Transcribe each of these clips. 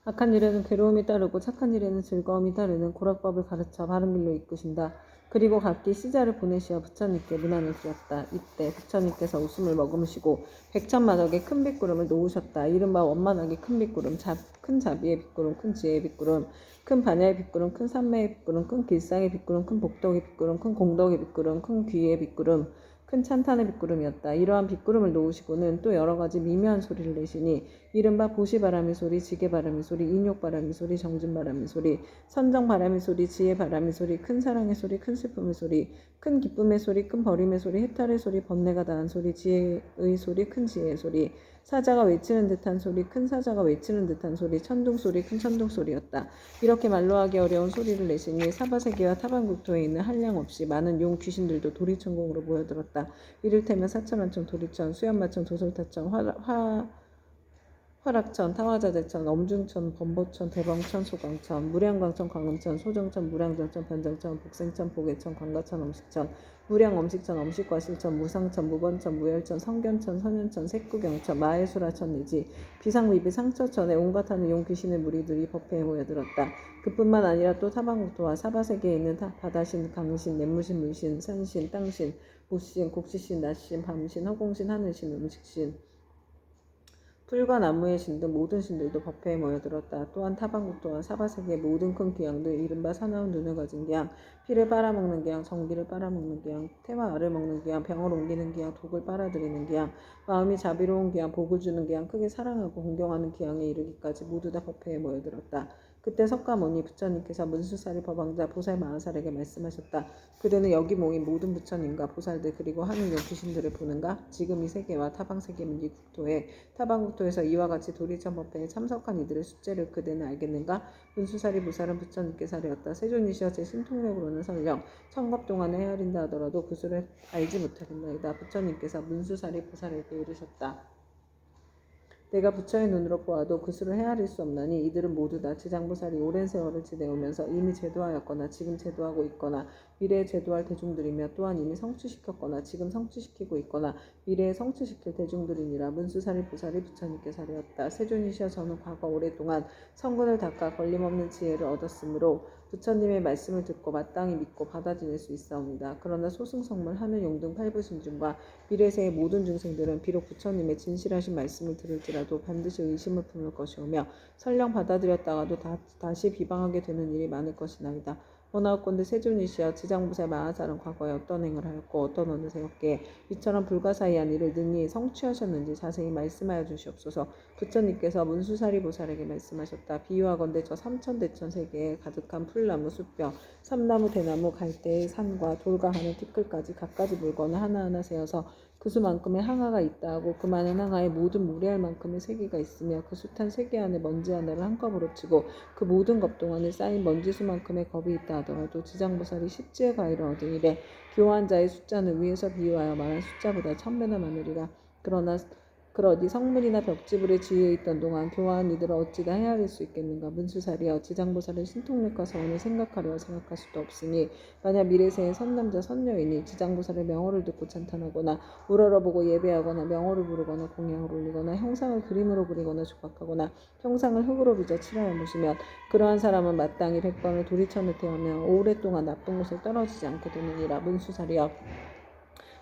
악한 일에는 괴로움이 따르고 착한 일에는 즐거움이 따르는 고락법을 가르쳐 바른 길로 이끄신다. 그리고 각기 시자를 보내시어 부처님께 문안을 드렸다. 이때 부처님께서 웃음을 머금으시고 백천만억의 큰 빗구름을 놓으셨다. 이른바 원만하게 큰 빗구름, 큰 자비의 빗구름, 큰 지혜의 빗구름, 큰 반야의 빗구름, 큰 산매의 빗구름, 큰 길상의 빗구름, 큰 복덕의 빗구름, 큰 공덕의 빗구름, 큰 귀의 빗구름, 큰 찬탄의 빗구름이었다. 이러한 빗구름을 놓으시고는 또 여러 가지 미묘한 소리를 내시니 이른바 보시바람의 소리, 지게바람의 소리, 인욕바람의 소리, 정진바람의 소리, 선정바람의 소리, 지혜바람의 소리, 큰 사랑의 소리, 큰 슬픔의 소리, 큰 기쁨의 소리, 큰 버림의 소리, 해탈의 소리, 번뇌가 다한 소리, 지혜의 소리, 큰 지혜의 소리, 사자가 외치는 듯한 소리, 큰 사자가 외치는 듯한 소리, 천둥소리, 큰 천둥소리였다. 이렇게 말로 하기 어려운 소리를 내시니 사바세계와 타반국토에 있는 한량없이 많은 용 귀신들도 도리천궁으로 모여들었다. 이를테면 사천만청, 도리천, 수연마청, 도솔타천, 화락천, 타화자재천, 엄중천, 범보천, 대방천, 소광천, 무량광천, 광음천, 소정천, 무량정천, 변정천, 복생천, 보계천, 광가천, 엄식천, 무량엄식천, 엄식과실천, 무상천, 무번천, 무열천, 성견천, 선현천, 색구경천, 마해수라천 내지 비상비비 상처천에 온갖 하는 용 귀신의 무리들이 법회에 모여들었다. 그뿐만 아니라 또 타방국토와 사바세계에 있는 바다신, 강신, 냇무신, 물신, 산신, 땅신, 무신, 곡시신, 낮신, 밤신, 허공신, 하늘신, 음식신, 풀과 나무의 신 등 모든 신들도 법회에 모여들었다. 또한 타방국토와 사바세계의 모든 큰 귀양들, 이른바 사나운 눈을 가진 귀양, 피를 빨아먹는 귀양, 정기를 빨아먹는 귀양, 태와 알을 먹는 귀양, 병을 옮기는 귀양, 독을 빨아들이는 귀양, 마음이 자비로운 귀양, 복을 주는 귀양, 크게 사랑하고 공경하는 귀양에 이르기까지 모두 다 법회에 모여들었다. 그때 석가모니 부처님께서 문수사리 법왕자 보살 마하살에게 말씀하셨다. 그대는 여기 모인 모든 부처님과 보살들 그리고 하늘 귀신들을 보는가? 지금 이 세계와 타방세계 이 국토에 타방국토에서 이와 같이 도리천 법회에 참석한 이들의 숫자를 그대는 알겠는가? 문수사리 보살은 부처님께 사례었다. 세존이시여 제 신통력으로는 설령 천겁 동안에 헤아린다 하더라도 그 수를 알지 못하겠나이다. 부처님께서 문수사리 보살에게 이르셨다. 내가 부처의 눈으로 보아도 그 수를 헤아릴 수 없나니 이들은 모두 다 지장보살이 오랜 세월을 지내오면서 이미 제도하였거나 지금 제도하고 있거나 미래에 제도할 대중들이며 또한 이미 성취시켰거나 지금 성취시키고 있거나 미래에 성취시킬 대중들이니라. 문수사리 보살이 부처님께 사례었다. 세존이시여 저는 과거 오랫동안 성근을 닦아 걸림없는 지혜를 얻었으므로 부처님의 말씀을 듣고 마땅히 믿고 받아 지낼 수 있사옵니다. 그러나 소승성물 하늘용 등 팔부신중과 미래세의 모든 중생들은 비록 부처님의 진실하신 말씀을 들을지라도 반드시 의심을 품을 것이오며 설령 받아들였다가도 다시 비방하게 되는 일이 많을 것이나이다. 원하옵건대 세존이시여 지장보살 마하살은 과거에 어떤 행을 하였고 어떤 어느 세였기에 이처럼 불가사의한 일을 능히 성취하셨는지 자세히 말씀하여 주시옵소서. 부처님께서 문수사리 보살에게 말씀하셨다. 비유하건대 저 삼천대천 세계에 가득한 풀나무, 숲뼈, 삼나무, 대나무, 갈대의 산과 돌과 하는 티끌까지 갖가지 물건을 하나하나 세어서 그 수만큼의 항아가 있다 하고 그 많은 항아에 모든 무리할 만큼의 세계가 있으며 그 숱한 세계 안에 먼지 하나를 한꺼번에 치고 그 모든 겁 동안에 쌓인 먼지수만큼의 겁이 있다 하더라도 지장보살이 십지의 가위를 얻은 이래 교환 자의 숫자는 위에서 비유하여 말한 숫자보다 1000배나 많으리라. 그러니 성문이나 벽지불에 지휘해 있던 동안 교화한 이들을 어찌 다 헤아릴 수 있겠는가? 문수사리여 지장보살의 신통력과 서원을 생각하려 생각할 수도 없으니 만약 미래세의 선남자 선녀이니 지장보살의 명호를 듣고 찬탄하거나 우러러보고 예배하거나 명호를 부르거나 공양을 올리거나 형상을 그림으로 그리거나 조각하거나 형상을 흙으로 빚어 칠하여 모시면 그러한 사람은 마땅히 100번을 도리천을 태우며 오랫동안 나쁜 곳에 떨어지지 않게 되느니라. 문수사리여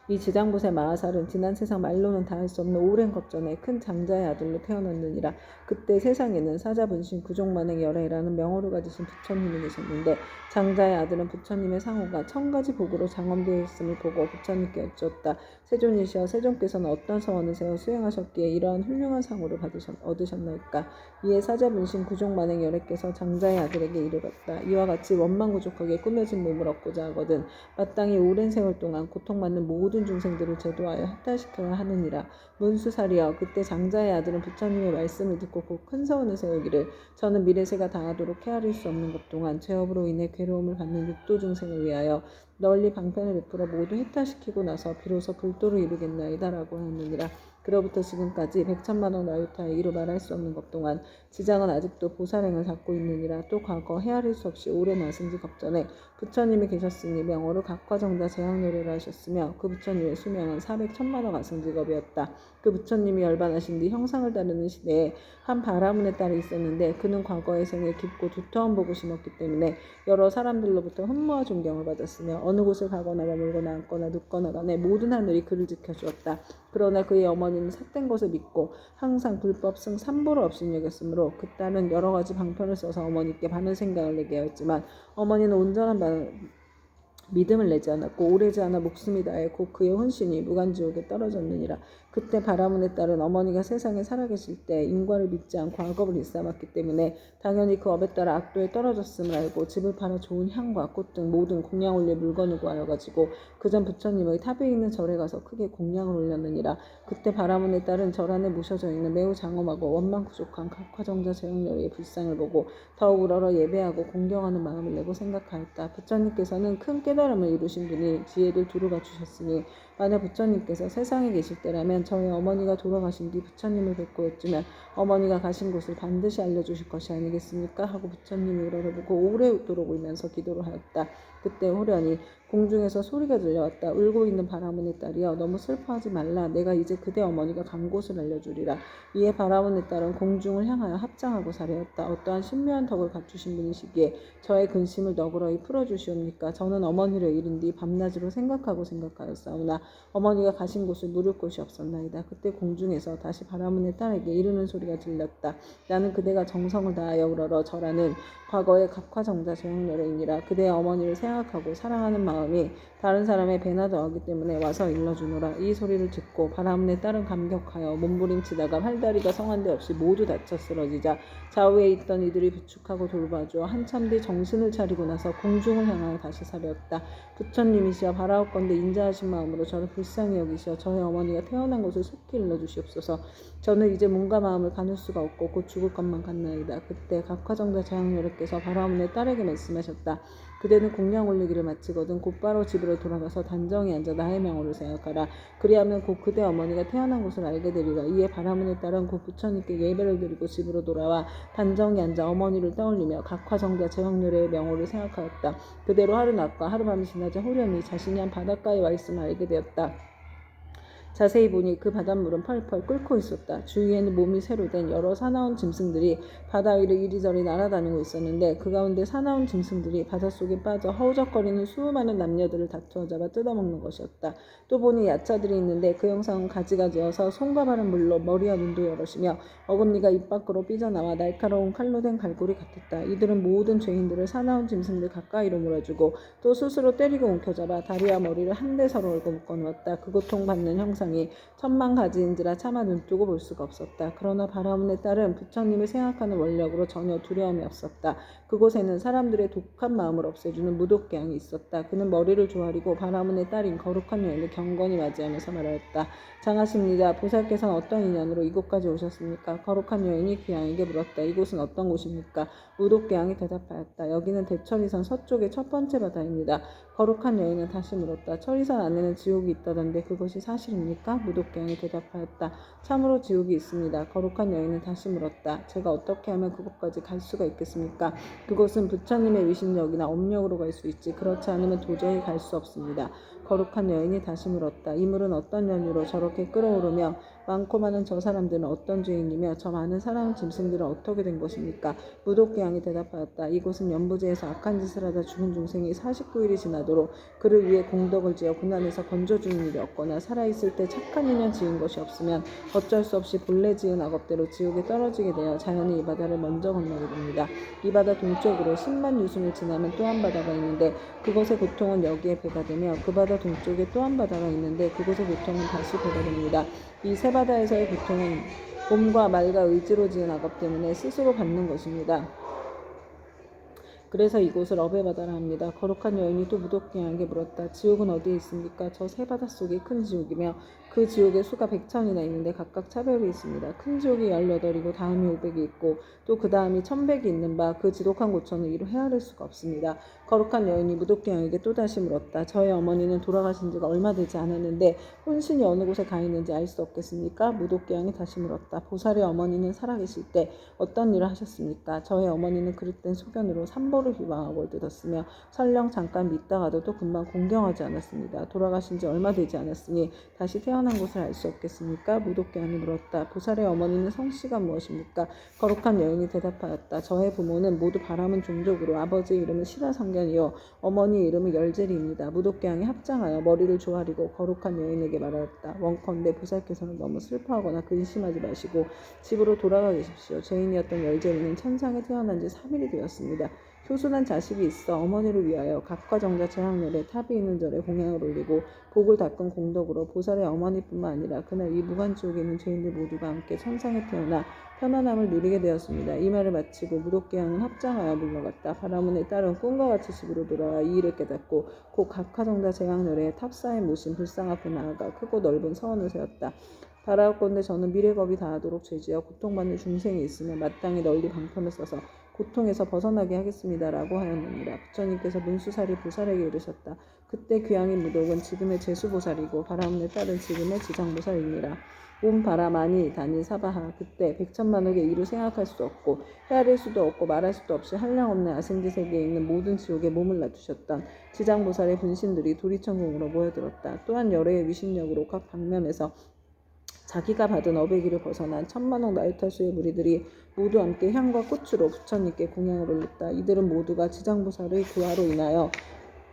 이 지장보살 마하살은 지난 세상 말로는 다 할 수 없는 오랜 겁전에 큰 장자의 아들로 태어났느니라. 그때 세상에는 사자분신 구종만행 열애라는 명호를 가지신 부처님이 계셨는데 장자의 아들은 부처님의 상호가 1000가지 복으로 장엄되어 있음을 보고 부처님께 여쭈었다. 세존이시여 세존께서는 어떤 서원을 세워 수행하셨기에 이러한 훌륭한 상호를 얻으셨나이까? 이에 사자분신 구종만행 열애께서 장자의 아들에게 이르렀다. 이와 같이 원망구족하게 꾸며진 몸을 얻고자 하거든 마땅히 오랜 세월 동안 고통받는 모든 중생들을 제도하여 해탈시켜야 하느니라. 문수사리여 그때 장자의 아들은 부처님의 말씀을 듣고 곧 큰 서원을 세우기를 저는 미래세가 당하도록 헤아릴 수 없는 것 동안 죄업으로 인해 괴로움을 받는 육도 중생을 위하여 널리 방편을 베풀어 모두 해탈시키고 나서 비로소 불도를 이루겠나이다 라고 하느니라. 그로부터 지금까지 100천만억 나유타의 이루 말할 수 없는 것 동안 지장은 아직도 보살행을 갖고 있느니라. 또 과거 헤아릴 수 없이 오랜 나승지 겁전에 부처님이 계셨으니 명호로 각과정자 재앙노래를 하셨으며 그 부처님의 수명은 400천만억 아승직업이었다. 그 부처님이 열반하신 뒤 형상을 따르는 시대에 한 바라문의 딸이 있었는데 그는 과거의 생에 깊고 두터운 복을 심었기 때문에 여러 사람들로부터 흠모와 존경을 받았으며 어느 곳을 가거나 머물거나 앉거나 눕거나 간에 모든 하늘이 그를 지켜주었다. 그러나 그의 어머니는 삿된 것을 믿고 항상 불법 승 삼보를 업신여겼으므로 그 딸은 여러 가지 방편을 써서 어머니께 많은 생각을 내게 하였지만 어머니는 온전한 믿음을 내지 않았고 오래지 않아 목숨이 다해 곧 그의 혼신이 무간지옥에 떨어졌느니라. 그때 바라문의 딸은 어머니가 세상에 살아계실 때 인과를 믿지 않고 악업을 일삼았기 때문에 당연히 그 업에 따라 악도에 떨어졌음을 알고 집을 팔아 좋은 향과 꽃 등 모든 공양 올릴 물건을 구하여가지고 그전 부처님의 탑에 있는 절에 가서 크게 공양을 올렸느니라. 그때 바라문의 딸은 절 안에 모셔져 있는 매우 장엄하고 원망부족한 각화정자 제형렬의 불상을 보고 더욱 우러러 예배하고 공경하는 마음을 내고 생각하였다. 부처님께서는 큰 깨달음을 이루신 분이 지혜를 두루가 주셨으니 만약 부처님께서 세상에 계실 때라면 저희 어머니가 돌아가신 뒤 부처님을 뵙고 여쭈면 어머니가 가신 곳을 반드시 알려주실 것이 아니겠습니까? 하고 부처님이 우러러보고 오래도록 울면서 기도를 하였다. 그때 호련히 공중에서 소리가 들려왔다. 울고 있는 바라문의 딸이여 너무 슬퍼하지 말라. 내가 이제 그대 어머니가 간 곳을 알려주리라. 이에 바라문의 딸은 공중을 향하여 합장하고 사례였다. 어떠한 신묘한 덕을 갖추신 분이시기에 저의 근심을 너그러이 풀어주시옵니까? 저는 어머니를 잃은 뒤 밤낮으로 생각하였사오나 어머니가 가신 곳을 물을 곳이 없었나이다. 그때 공중에서 다시 바라문의 딸에게 이르는 소리가 들렸다. 나는 그대가 정성을 다하여 우러러 절하는 과거의 각화정자 제형렬이니라. 그대의 어머니를 생각하고 사랑하는 마음이 다른 사람의 배나 더하기 때문에 와서 일러주노라. 이 소리를 듣고 바라문의 딸은 감격하여 몸부림치다가 팔다리가 성한데 없이 모두 다쳐 쓰러지자 좌우에 있던 이들이 부축하고 돌봐주어 한참 뒤 정신을 차리고 나서 공중을 향하여 다시 사려었다. 부처님이시여 바라옵건대 인자하신 마음으로 저를 불쌍히 여기시어 저의 어머니가 태어난 곳을 속히 일러주시옵소서. 저는 이제 몸과 마음을 가눌 수가 없고 곧 죽을 것만 같나이다. 그때 각화정자 제왕여러께서 바라문의 딸에게 말씀하셨다. 그대는 공양 올리기를 마치거든 곧바로 집으로 돌아가서 단정히 앉아 나의 명호를 생각하라. 그리하면 곧 그대 어머니가 태어난 곳을 알게 되리라. 이에 바라문의 딸은 곧 부처님께 예배를 드리고 집으로 돌아와 단정히 앉아 어머니를 떠올리며 각화정자 제왕열의 명호를 생각하였다. 그대로 하루낮과 하루밤이 지나자 호련히 자신이 한 바닷가에 와 있음을 알게 되었다. 자세히 보니 그 바닷물은 펄펄 끓고 있었다. 주위에는 몸이 새로 된 여러 사나운 짐승들이 바다 위를 이리저리 날아다니고 있었는데 그 가운데 사나운 짐승들이 바닷속에 빠져 허우적거리는 수많은 남녀들을 다투어 잡아 뜯어먹는 것이었다. 또 보니 야차들이 있는데 그 형상은 가지가지여서 손과 발은 물론 머리와 눈도 여럿이며 어금니가 입 밖으로 삐져나와 날카로운 칼로 된 갈고리 같았다. 이들은 모든 죄인들을 사나운 짐승들 가까이로 몰아주고 또 스스로 때리고 움켜잡아 다리와 머리를 한데 서로 얽어 묶어놓았다. 그 고통받는 형상이 천만가지인지라 차마 눈뜨고 볼 수가 없었다. 그러나 바라문의 딸은 부처님을 생각하는 원력으로 전혀 두려움이 없었다. 그곳에는 사람들의 독한 마음을 없애주는 무독개양이 있었다. 그는 머리를 조아리고 바라문의 딸인 거룩한 여인을 경건히 맞이하면서 말하였다. 장하십니다. 보살께서는 어떤 인연으로 이곳까지 오셨습니까? 거룩한 여인이 그 양에게 물었다. 이곳은 어떤 곳입니까? 무독개양이 대답하였다. 여기는 대천리선 서쪽의 첫 번째 바다입니다. 거룩한 여인은 다시 물었다. 천리선 안에는 지옥이 있다던데 그것이 사실입니까? 무독개양이 대답하였다. 참으로 지옥이 있습니다. 거룩한 여인은 다시 물었다. 제가 어떻게 하면 그곳까지 갈 수가 있겠습니까? 그곳은 부처님의 위신력이나 업력으로 갈 수 있지 그렇지 않으면 도저히 갈 수 없습니다. 거룩한 여인이 다시 물었다. 이 물은 어떤 연유로 저렇게 끓어오르며 많고 많은 저 사람들은 어떤 죄인이며 저 많은 사나운 짐승들은 어떻게 된 것입니까? 무독개양이 대답하였다. 이곳은 연부제에서 악한 짓을 하다 죽은 중생이 49일이 지나도록 그를 위해 공덕을 지어 고난에서 건져주는 일이 없거나 살아있을 때 착한 인연 지은 것이 없으면 어쩔 수 없이 본래 지은 악업대로 지옥에 떨어지게 되어 자연히 이 바다를 먼저 건너게 됩니다. 이 바다 동쪽으로 10만 유승을 지나면 또 한 바다가 있는데 그곳의 고통은 여기에 배가 되며 그 바다 동쪽에 또 한 바다가 있는데 그곳의 고통은 다시 배가 됩니다. 이 세 바다에서의 고통은 몸과 말과 의지로 지은 악업 때문에 스스로 받는 것입니다. 그래서 이곳을 업의 바다라 합니다. 거룩한 여인이 또 무독개양에게 물었다. 지옥은 어디에 있습니까? 저 세 바다 속이 큰 지옥이며 그 지옥의 수가 100천이나 있는데 각각 차별이 있습니다. 큰 지옥이 18이고 다음이 500이 있고 또 그 다음이 1100이 있는 바 그 지독한 고초는 이루 헤아릴 수가 없습니다. 거룩한 여인이 무독기양에게 또다시 물었다. 저의 어머니는 돌아가신 지가 얼마 되지 않았는데 혼신이 어느 곳에 가 있는지 알 수 없겠습니까? 무독기양이 다시 물었다. 보살의 어머니는 살아계실 때 어떤 일을 하셨습니까? 저의 어머니는 그릇된 소견으로 삼보를 비방하고 뜯었으며 설령 잠깐 믿다가도 또 금방 공경하지 않았습니다. 돌아가신 지 얼마 되지 않았으니 다시 태어난 것을 알 수 없겠습니까? 무독기양이 물었다. 보살의 어머니는 성씨가 무엇입니까? 거룩한 여인이 대답하였다. 저의 부모는 모두 바람은 종족으로 아버지의 이름은 시라상견이요 어머니 이름은 열제리입니다. 무독기양이 합장하여 머리를 조아리고 거룩한 여인에게 말하였다. 원컨대 보살께서는 너무 슬퍼하거나 근심하지 마시고 집으로 돌아가 계십시오. 죄인이었던 열제리는 천상에 태어난 지 3일이 되었습니다. 효순한 자식이 있어 어머니를 위하여 각화정자 제학렬에 탑이 있는 절에 공양을 올리고 복을 닦은 공덕으로 보살의 어머니뿐만 아니라 그날 이 무간지옥에 있는 죄인들 모두가 함께 천상에 태어나 편안함을 누리게 되었습니다. 이 말을 마치고 무독기양은 합장하여 물러갔다. 바라문에 따른 꿈과 같이 집으로 돌아와 이 일을 깨닫고 곧 각화정자 제학렬에 탑사에 모신 불상 앞에 나아가 크고 넓은 서원을 세웠다. 바라옵건대 저는 미래겁이 다하도록 죄지어 고통받는 중생이 있으면 마땅히 널리 방편을 써서 고통에서 벗어나게 하겠습니다라고 하였느니라. 부처님께서 문수사리 보살에게 이르셨다. 그때 귀양인 무독은 지금의 제수보살이고 바라문에 따른 지금의 지장보살이니라. 온 바라마니 다니 사바하. 그때 백천만억에 이루 생각할 수도 없고 헤아릴 수도 없고 말할 수도 없이 한량없는 아생지 세계에 있는 모든 지옥에 몸을 놔두셨던 지장보살의 분신들이 도리천궁으로 모여들었다. 또한 여러의 위신력으로 각 방면에서 자기가 받은 어배기를 벗어난 천만억 나유탈수의 무리들이 모두 함께 향과 꽃으로 부처님께 공양을 올렸다. 이들은 모두가 지장보살의 교화로 인하여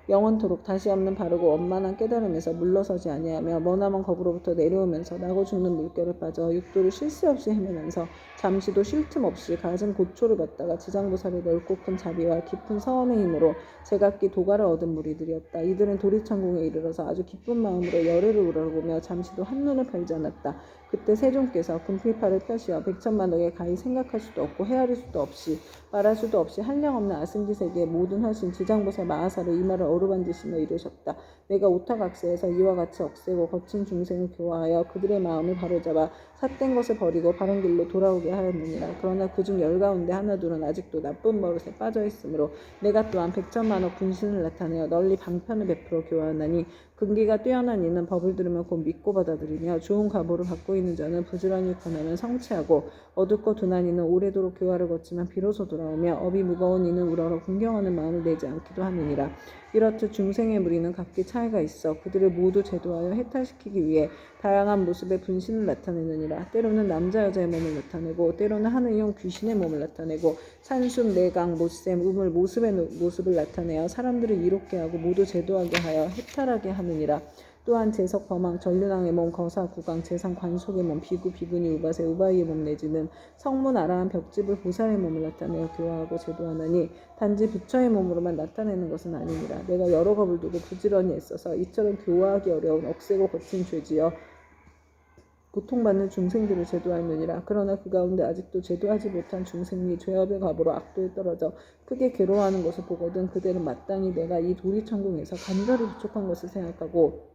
영원토록 다시 없는 바르고 원만한 깨달음에서 물러서지 아니하며 머나먼 겁으로부터 내려오면서 나고 죽는 물결에 빠져 육도를 쉴 새 없이 헤매면서 잠시도 쉴 틈 없이 가진 고초를 받다가 지장보살의 넓고 큰 자비와 깊은 서원의 힘으로 제각기 도가를 얻은 무리들이었다. 이들은 도리천궁에 이르러서 아주 기쁜 마음으로 열애를 우러러보며 잠시도 한눈을 팔지 않았다. 그때 세존께서 금필파를 펴시어 백천만억에 가히 생각할 수도 없고 헤아릴 수도 없이 말할 수도 없이 한량없는 아승지 세계의 모든 화신 지장보살 마하사를 이마를 어루만지시며 이르셨다. 내가 오타각세에서 이와 같이 억세고 거친 중생을 교화하여 그들의 마음을 바로잡아 삿된 것을 버리고 바른 길로 돌아오게 하였느니라. 그러나 그중 열 가운데 하나둘은 아직도 나쁜 버릇에 빠져 있으므로 내가 또한 백천만억 분신을 나타내어 널리 방편을 베풀어 교화하나니 근기가 뛰어난 이는 법을 들으며 곧 믿고 받아들이며 좋은 과보를 받고 있는 자는 부지런히 권하면 성취하고 어둡고 둔한 이는 오래도록 교화를 거치면 비로소 돌아오며 업이 무거운 이는 우러러 공경하는 마음을 내지 않기도 하느니라. 이렇듯 중생의 무리는 각기 차이가 있어 그들을 모두 제도하여 해탈시키기 위해 다양한 모습의 분신을 나타내느니라. 때로는 남자 여자의 몸을 나타내고 때로는 하늘용 귀신의 몸을 나타내고 산숨 내강 못샘 우물 모습을 나타내어 사람들을 이롭게 하고 모두 제도하게 하여 해탈하게 하느니라. 또한 제석 범왕 전륜왕의 몸 거사 구강 재상 관속의 몸 비구 비구니 우바세 우바이의 몸 내지는 성문 아라한 벽집을 보살의 몸을 나타내어 교화하고 제도하나니 단지 부처의 몸으로만 나타내는 것은 아니니라. 내가 여러 겁을 두고 부지런히 애써서 이처럼 교화하기 어려운 억세고 거친 죄지어 고통받는 중생들을 제도하느니라. 그러나 그 가운데 아직도 제도하지 못한 중생이 죄업의 갑으로 악도에 떨어져 크게 괴로워하는 것을 보거든 그들은 마땅히 내가 이 도리천궁에서 간절히 부족한 것을 생각하고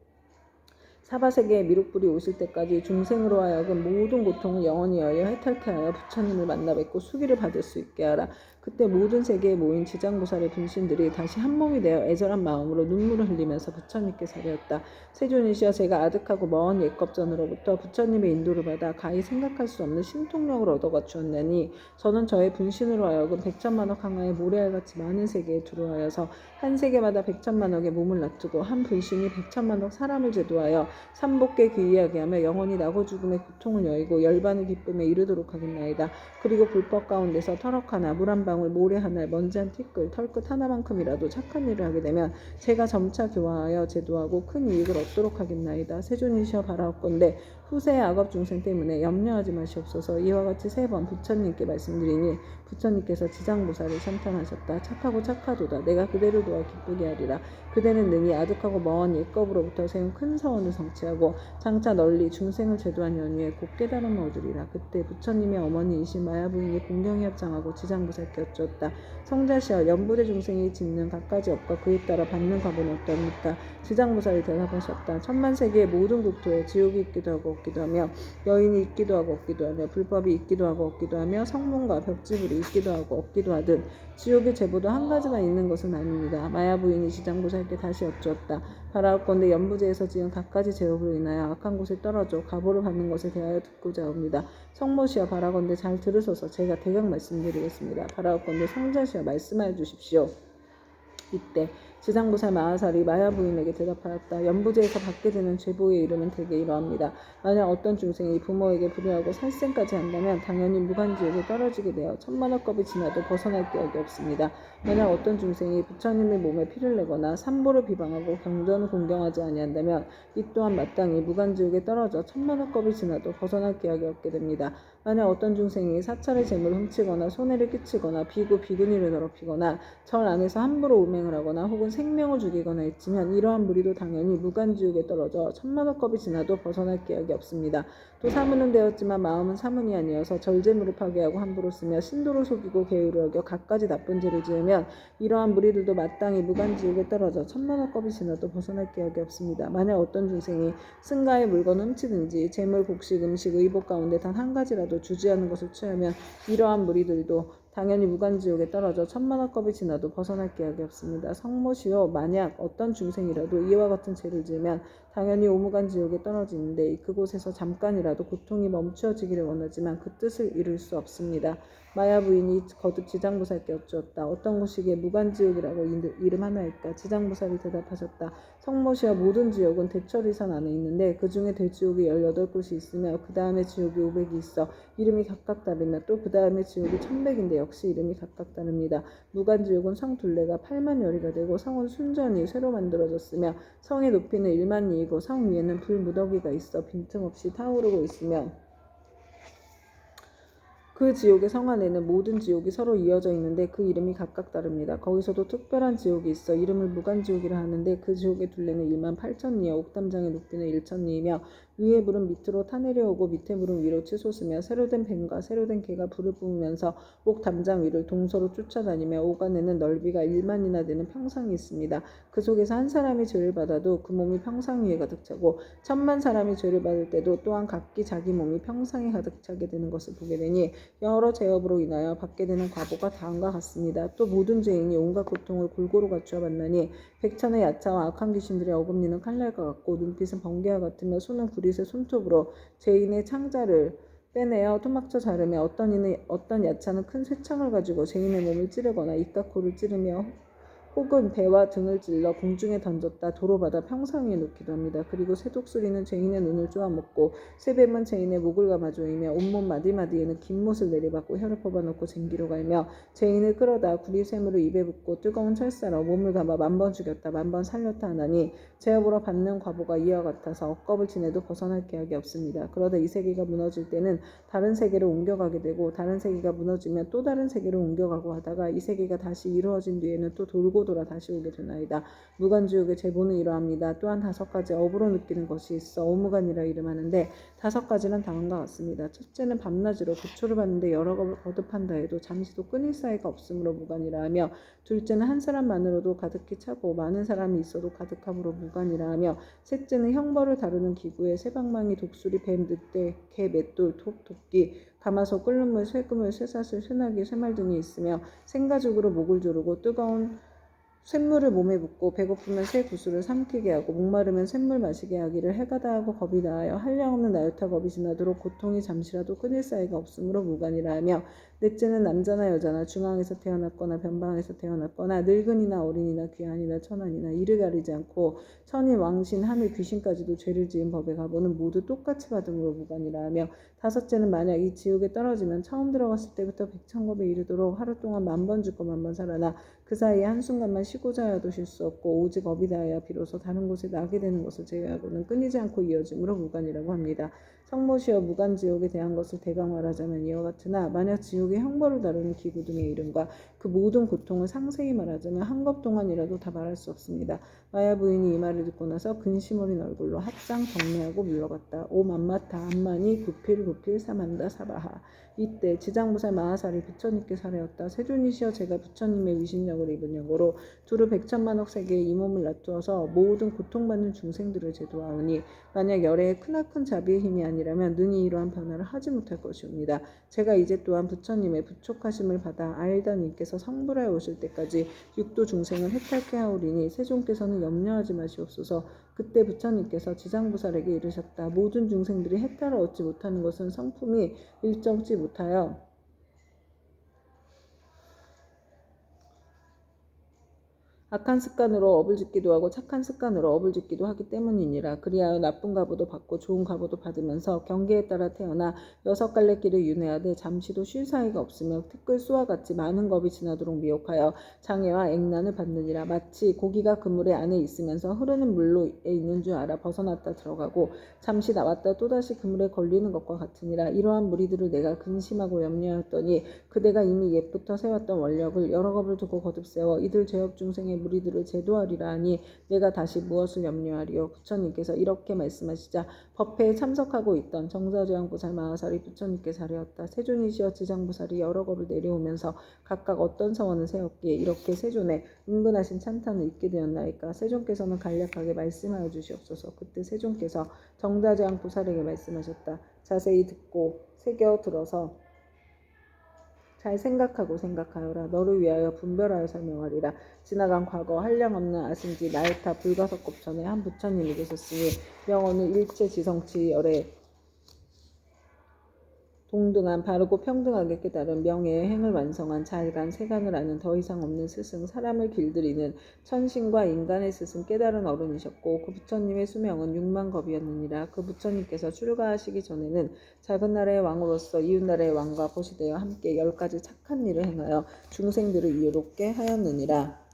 사바세계의 미륵불이 오실 때까지 중생으로 하여금 모든 고통을 영원히 여여 해탈케 하여 부처님을 만나 뵙고 수기를 받을 수 있게 하라. 그때 모든 세계에 모인 지장보살의 분신들이 다시 한 몸이 되어 애절한 마음으로 눈물을 흘리면서 부처님께 사려했다. 세존이시여 제가 아득하고 먼 옛겁전으로부터 부처님의 인도를 받아 가히 생각할 수 없는 신통력을 얻어 갖추었나니 저는 저의 분신으로 하여금 백천만억 항하의 모래알같이 많은 세계에 들어와여서 한 세계마다 백천만억의 몸을 놔두고 한 분신이 백천만억 사람을 제도하여 삼복계 귀의하게 하며 영원히 나고 죽음의 고통을 여의고 열반의 기쁨에 이르도록 하겠나이다. 그리고 불법 가운데서 터럭 하나 물 한 방울 모래 하나 먼지 한 티끌 털끝 하나만큼이라도 착한 일을 하게 되면 제가 점차 교화하여 제도하고 큰 이익을 얻도록 하겠나이다. 세존이시여 바라옵건대 후세의 악업 중생 때문에 염려하지 마시옵소서. 이와 같이 3번 부처님께 말씀드리니 부처님께서 지장보살을 참탄하셨다. 착하고 착하도다. 내가 그대를 도와 기쁘게 하리라. 그대는 능히 아득하고 먼 옛겁으로부터 세운 큰 서원을 방치하고 장차 널리 중생을 제도한 연후에 곧 깨달음을 얻으리라. 그때 부처님의 어머니이신 마야 부인이 공경에 합장하고 지장보살께 여쭈었다. 성자시여, 연부대 중생이 짓는 갖가지 업과 그에 따라 받는 값은 어떠합니까? 지장보살이 대답하셨다. 천만세계의 모든 국토에 지옥이 있기도 하고 없기도 하며 여인이 있기도 하고 없기도 하며 불법이 있기도 하고 없기도 하며 성문과 벽지불이 있기도 하고 없기도 하듯 지옥의 제보도 한 가지만 있는 것은 아닙니다. 마야 부인이 지장보살께 다시 여쭈었다. 바라옵건대 연부제에서 지은 갖가지 제업으로 인하여 악한 곳에 떨어져 가보를 받는 것에 대하여 듣고자 합니다. 성모시여, 바라건대 잘 들으소서. 제가 대강 말씀드리겠습니다. 바라옵건대 성자시여, 말씀하여 주십시오. 이때 지장보살 마하살이 마야 부인에게 대답하였다. 연부제에서 받게 되는 죄보의 이름은 대개 이러합니다. 만약 어떤 중생이 부모에게 불효하고 살생까지 한다면 당연히 무간지옥에 떨어지게 되어 천만억겁이 지나도 벗어날 기억이 없습니다. 만약 어떤 중생이 부처님의 몸에 피를 내거나 삼보를 비방하고 경전을 공경하지 아니한다면 이 또한 마땅히 무간지옥에 떨어져 천만억겁이 지나도 벗어날 기억이 없게 됩니다. 만약 어떤 중생이 사찰의 재물을 훔치거나 손해를 끼치거나 비구니를 더럽히거나 절 안에서 함부로 음행을 하거나 혹은 생명을 죽이거나 했지만 이러한 무리도 당연히 무간지옥에 떨어져 천만억겁이 지나도 벗어날 기약이 없습니다. 또 사문은 되었지만 마음은 사문이 아니어서 절재물을 파괴하고 함부로 쓰며 신도를 속이고 계율을 어겨 갖가지 나쁜 죄를 지으면 이러한 무리들도 마땅히 무간지옥에 떨어져 천만억겁이 지나도 벗어날 기약이 없습니다. 만약 어떤 중생이 승가의 물건을 훔치든지 재물, 곡식, 음식, 의복 가운데 단 한 가지라도 주지하는 것을 취하면 이러한 무리들도 당연히 무간지옥에 떨어져 천만억겁이 지나도 벗어날 기약이 없습니다. 성모시여, 만약 어떤 중생이라도 이와 같은 죄를 지으면 당연히 오무간지옥에 떨어지는데 그곳에서 잠깐이라도 고통이 멈추어지기를 원하지만 그 뜻을 이룰 수 없습니다. 마야 부인이 거듭 지장보살께 여쭈었다. 어떤 곳이기에 무간지옥이라고 이름하나이까? 지장보살이 대답하셨다. 성모시여, 모든 지옥은 대처리산 안에 있는데 그 중에 대지옥이 18곳이 있으며 그 다음에 지옥이 500이 있어 이름이 각각 다르며 또 그 다음에 지옥이 1100인데 역시 이름이 각각 다릅니다. 무간지옥은 성 둘레가 8만 열이가 되고 성은 순전히 새로 만들어졌으며 성의 높이는 1만 리이고 성 위에는 불 무더기가 있어 빈틈없이 타오르고 있으며 그 지옥의 성 안에는 모든 지옥이 서로 이어져 있는데 그 이름이 각각 다릅니다. 거기서도 특별한 지옥이 있어 이름을 무간지옥이라 하는데 그 지옥의 둘레는 1만 8천 리여 옥담장의 높이는 1천 리이며 위에 불은 밑으로 타내려오고 밑에 불은 위로 치솟으며 새로 된 뱀과 새로 된 개가 불을 뿜으면서 옥 담장 위를 동서로 쫓아다니며 옥 안에는 넓이가 1만이나 되는 평상이 있습니다. 그 속에서 한 사람이 죄를 받아도 그 몸이 평상 위에 가득 차고 1000만 사람이 죄를 받을 때도 또한 각기 자기 몸이 평상에 가득 차게 되는 것을 보게 되니 여러 죄업으로 인하여 받게 되는 과보가 다음과 같습니다. 또 모든 죄인이 온갖 고통을 골고루 갖추어 만나니 백천의 야차와 악한 귀신들의 어금니는 칼날과 같고 눈빛은 번개와 같으며 손은 구릿의 손톱으로 죄인의 창자를 빼내어 토막쳐 자르며 어떤 야차는 큰 쇠창을 가지고 죄인의 몸을 찌르거나 입과 코를 찌르며 혹은 배와 등을 찔러 공중에 던졌다 도로받아 평상 위에 놓기도 합니다. 그리고 새독수리는 죄인의 눈을 쪼아먹고 쇠뱀은 죄인의 목을 감아 조이며 온몸 마디마디에는 긴 못을 내리받고 혀를 뽑아놓고 쟁기로 갈며 죄인을 끌어다 구리쇠물을 입에 붓고 뜨거운 철사로 몸을 감아 10,000번 죽였다 10,000번 살렸다 하나니 죄업으로 받는 과보가 이와 같아서 억겁을 지내도 벗어날 기약이 없습니다. 그러다 이 세계가 무너질 때는 다른 세계로 옮겨가게 되고 다른 세계가 무너지면 또 다른 세계로 옮겨가고 하다가 이 세계가 다시 이루어진 뒤에는 또 돌고 돌아 다시 오게 되나이다. 무간지옥의 제보는 이러합니다. 또한 5가지 업으로 느끼는 것이 있어 오무간이라 이름하는데 5가지는 다음과 같습니다. 첫째는 밤낮으로 부초를 받는데 여러 겁을 거듭한다 해도 잠시도 끊일 사이가 없으므로 무간이라 하며 둘째는 한 사람만으로도 가득히 차고 많은 사람이 있어도 가득함으로 무간이라 하며 셋째는 형벌을 다루는 기구에 새방망이, 독수리, 뱀, 늑대, 개, 맷돌, 톱, 도끼, 가마솥, 끓는 물, 쇠그물, 쇠사슬, 쇠나기, 쇠말 등이 있으며 생가죽으로 목을 조르고 뜨거운 쇳물을 몸에 붓고 배고프면 새 구슬을 삼키게 하고 목마르면 쇳물 마시게 하기를 해가 다하고 겁이 다하여 한량없는 나유타 겁이 지나도록 고통이 잠시라도 끊일 사이가 없으므로 무간이라 하며 넷째는 남자나 여자나 중앙에서 태어났거나 변방에서 태어났거나 늙은이나 어린이나 귀한이나 천한이나 이를 가리지 않고 천인, 왕신, 하늘, 귀신까지도 죄를 지은 법의 가보는 모두 똑같이 받음으로 무간이라 하며 다섯째는 만약 이 지옥에 떨어지면 처음 들어갔을 때부터 백천겁에 이르도록 하루 동안 10,000번 죽고 10,000번 살아나 그 사이에 한순간만 쉬고자 하여도 쉴 수 없고 오직 업이 다하여 비로소 다른 곳에 나게 되는 것을 제외하고는 끊이지 않고 이어짐으로 무간이라고 합니다. 성모시여 무간지옥에 대한 것을 대강 말하자면 이와 같으나 만약 지옥의 형벌을 다루는 기구 등의 이름과 그 모든 고통을 상세히 말하자면 한 것 동안이라도 다 말할 수 없습니다. 마야 부인이 이 말을 듣고 나서 근심 어린 얼굴로 합장 경례하고 물러갔다. 오 맘마타 암마니 구필 사만다 사바하. 이때 지장보살 마하살이 부처님께 사례었다. 세존이시여 제가 부처님의 위신력을 입은 역으로 두루 백천만억 세계의 이 몸을 놔두어서 모든 고통받는 중생들을 제도하오니 만약 열애의 크나큰 자비의 힘이 아니라면 능히 이러한 변화를 하지 못할 것이옵니다. 제가 이제 또한 부처님의 부촉하심을 받아 아일다님께서 성불하여 오실 때까지 육도 중생을 해탈케 하오리니 세존께서는 염려하지 마시옵소서. 그때 부처님께서 지장보살에게 이르셨다. 모든 중생들이 해탈을 얻지 못하는 것은 성품이 일정치 못하여 악한 습관으로 업을 짓기도 하고 착한 습관으로 업을 짓기도 하기 때문이니라. 그리하여 나쁜 가보도 받고 좋은 가보도 받으면서 경계에 따라 태어나 6갈래길을 윤회하되 잠시도 쉴 사이가 없으며 티끌수와 같이 많은 겁이 지나도록 미혹하여 장애와 액난을 받느니라. 마치 고기가 그물의 안에 있으면서 흐르는 물로에 있는 줄 알아 벗어났다 들어가고 잠시 나왔다 또다시 그물에 걸리는 것과 같으니라. 이러한 무리들을 내가 근심하고 염려하였더니 그대가 이미 옛부터 세웠던 원력을 여러 겁을 두고 거듭 세워 이들 죄업 중생의 무리들을 제도하리라 하니 내가 다시 무엇을 염려하리요. 부처님께서 이렇게 말씀하시자 법회에 참석하고 있던 정사조양보살 마하살이 부처님께 사례었다. 세존이시여 지장보살이 여러 겁을 내려오면서 각각 어떤 서원을 세웠기에 이렇게 세존에 은근하신 찬탄을 잊게 되었나이까. 세존께서는 간략하게 말씀하여 주시옵소서. 그때 세존께서 정사조양보살에게 말씀하셨다. 자세히 듣고 새겨 들어서 잘 생각하여라. 너를 위하여 분별하여 설명하리라. 지나간 과거 한량없는 아승지 나이타 불가석곱천에 한 부처님이 계셨으니 명언은 일체 지성치 열에 동등한 바르고 평등하게 깨달은 명예의 행을 완성한 잘간 세간을 아는 더 이상 없는 스승 사람을 길들이는 천신과 인간의 스승 깨달은 어른이셨고 그 부처님의 수명은 6만 겁이었느니라. 그 부처님께서 출가하시기 전에는 작은 나라의 왕으로서 이웃나라의 왕과 보시되어 함께 10가지 착한 일을 행하여 중생들을 이롭게 하였느니라.